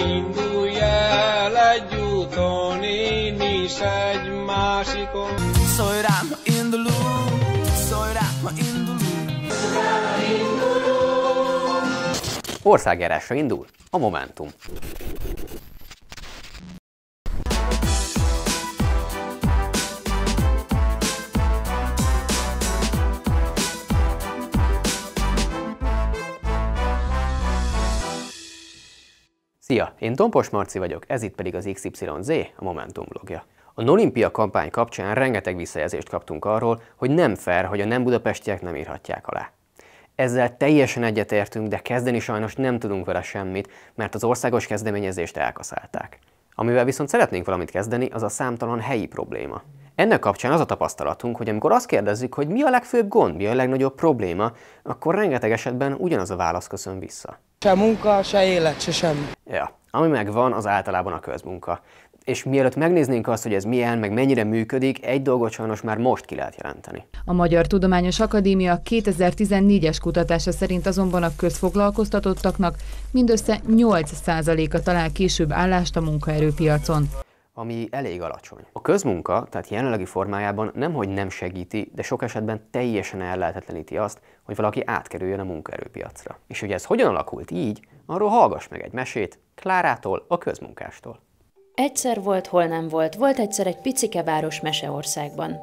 Indulj el együtt, is egy másikon. Szólj rám, ha indulunk, szólj rám, ha indulunk. Országjárásra indul a Momentum. Szia, én Tompos Marci vagyok, ez itt pedig az XYZ, a Momentum blogja. A Nolimpia kampány kapcsán rengeteg visszajelzést kaptunk arról, hogy nem fair, hogy a nem budapestiek nem írhatják alá. Ezzel teljesen egyetértünk, de kezdeni sajnos nem tudunk vele semmit, mert az országos kezdeményezést elkaszálták. Amivel viszont szeretnénk valamit kezdeni, az a számtalan helyi probléma. Ennek kapcsán az a tapasztalatunk, hogy amikor azt kérdezzük, hogy mi a legfőbb gond, mi a legnagyobb probléma, akkor rengeteg esetben ugyanaz a válasz köszön vissza. Se munka, se élet, se semmi. Ja, ami megvan, az általában a közmunka. És mielőtt megnéznénk azt, hogy ez milyen, meg mennyire működik, egy dolgot sajnos már most ki lehet jelenteni. A Magyar Tudományos Akadémia 2014-es kutatása szerint azonban a közfoglalkoztatottaknak mindössze 8%-a talál később állást a munkaerőpiacon. Ami elég alacsony. A közmunka, tehát jelenlegi formájában nemhogy nem segíti, de sok esetben teljesen ellehetetleníti azt, hogy valaki átkerüljön a munkaerőpiacra. És hogy ez hogyan alakult így, arról hallgass meg egy mesét Klárától, a közmunkástól. Egyszer volt, hol nem volt. Volt egyszer egy picike város Meseországban.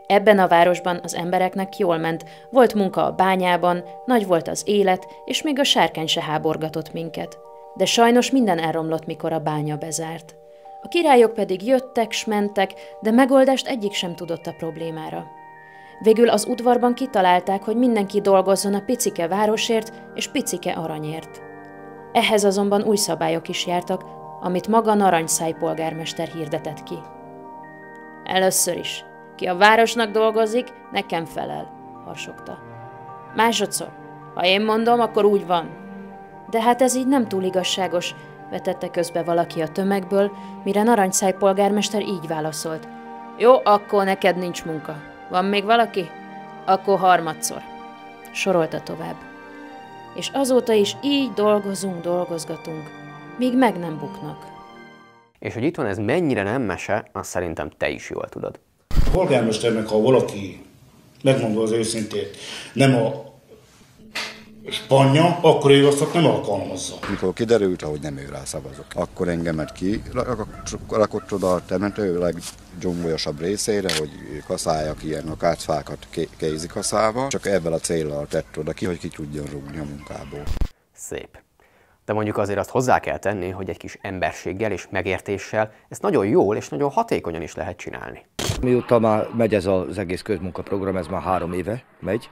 Ebben a városban az embereknek jól ment, volt munka a bányában, nagy volt az élet, és még a sárkány se háborgatott minket. De sajnos minden elromlott, mikor a bánya bezárt. A királyok pedig jöttek s mentek, de megoldást egyik sem tudott a problémára. Végül az udvarban kitalálták, hogy mindenki dolgozzon a picike városért és picike aranyért. Ehhez azonban új szabályok is jártak, amit maga Narancsszáj polgármester hirdetett ki. Először is, ki a városnak dolgozik, nekem felel, harsogta. Másodszor, ha én mondom, akkor úgy van. De hát ez így nem túl igazságos, vetette közbe valaki a tömegből, mire Narancsszáj polgármester így válaszolt. Jó, akkor neked nincs munka. Van még valaki? Akkor harmadszor. Sorolta tovább. És azóta is így dolgozgatunk, míg meg nem buknak. És hogy itt van ez mennyire nem mese, azt szerintem te is jól tudod. A polgármesternek, ha valaki, megmondva az őszintét, nem a spanya, akkor ő azt nem alkalmazza. Mikor kiderült, hogy nem ő rá szavazok, akkor engemet rakott oda a temető leggyombolyosabb részére, hogy kaszálják ilyen akácfákat kézikaszával, csak ebben a céllal tett oda ki, hogy ki tudjon rúgni a munkából. Szép. De mondjuk azért azt hozzá kell tenni, hogy egy kis emberséggel és megértéssel ezt nagyon jól és nagyon hatékonyan is lehet csinálni. Mióta már megy ez az egész közmunkaprogram, ez már 3 éve megy,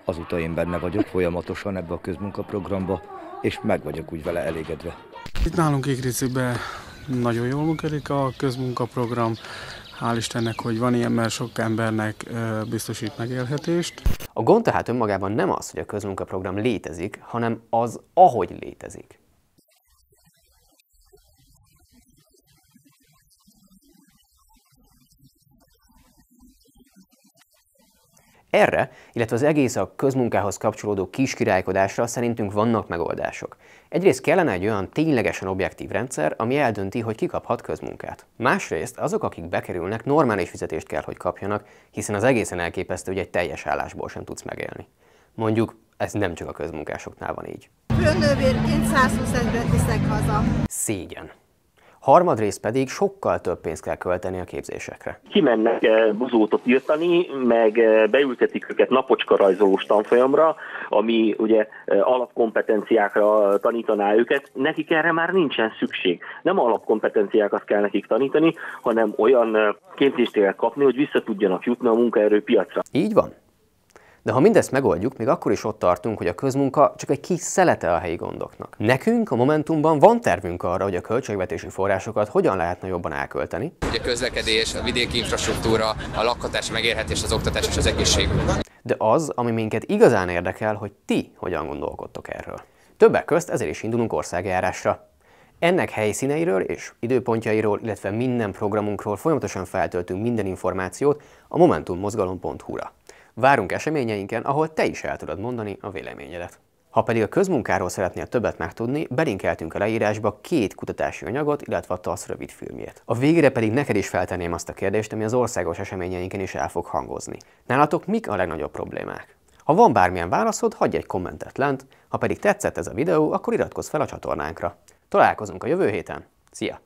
azóta én benne vagyok folyamatosan ebbe a közmunkaprogramba, és meg vagyok úgy vele elégedve. Itt nálunk Ikriciben nagyon jól működik a közmunkaprogram. Hál' Istennek, hogy van ilyen, mert sok embernek biztosít megélhetést. A gond tehát önmagában nem az, hogy a közmunkaprogram létezik, hanem az, ahogy létezik. Erre, illetve az egész a közmunkához kapcsolódó kiskirálykodásra szerintünk vannak megoldások. Egyrészt kellene egy olyan ténylegesen objektív rendszer, ami eldönti, hogy ki kaphat közmunkát. Másrészt azok, akik bekerülnek, normális fizetést kell, hogy kapjanak, hiszen az egészen elképesztő, hogy egy teljes állásból sem tudsz megélni. Mondjuk, ez nem csak a közmunkásoknál van így. Főnővérként 120 ezret viszek haza. Szégyen. Harmadrészt pedig sokkal több pénzt kell költeni a képzésekre. Kimennek buzótot írtani, meg beültetik őket napocska rajzolós tanfolyamra, ami ugye alapkompetenciákra tanítaná őket. Nekik erre már nincsen szükség. Nem alapkompetenciákat kell nekik tanítani, hanem olyan képzést kell kapni, hogy vissza tudjanak jutni a munkaerőpiacra. Így van. De ha mindezt megoldjuk, még akkor is ott tartunk, hogy a közmunka csak egy kis szelete a helyi gondoknak. Nekünk a Momentumban van tervünk arra, hogy a költségvetési forrásokat hogyan lehetne jobban elkölteni. A közlekedés, a vidéki infrastruktúra, a lakhatás, megélhetés, az oktatás és az egészség. De az, ami minket igazán érdekel, hogy ti hogyan gondolkodtok erről. Többek közt ezért is indulunk országjárásra. Ennek helyszíneiről és időpontjairól, illetve minden programunkról folyamatosan feltöltünk minden információt a momentummozgalom.hu-ra. Várunk eseményeinken, ahol te is el tudod mondani a véleményedet. Ha pedig a közmunkáról szeretnél többet megtudni, belinkeltünk a leírásba 2 kutatási anyagot, illetve a TASZ rövidfilmjét. A végére pedig neked is feltenném azt a kérdést, ami az országos eseményeinken is el fog hangozni. Nálatok mik a legnagyobb problémák? Ha van bármilyen válaszod, hagyj egy kommentet lent, ha pedig tetszett ez a videó, akkor iratkozz fel a csatornánkra. Találkozunk a jövő héten. Szia!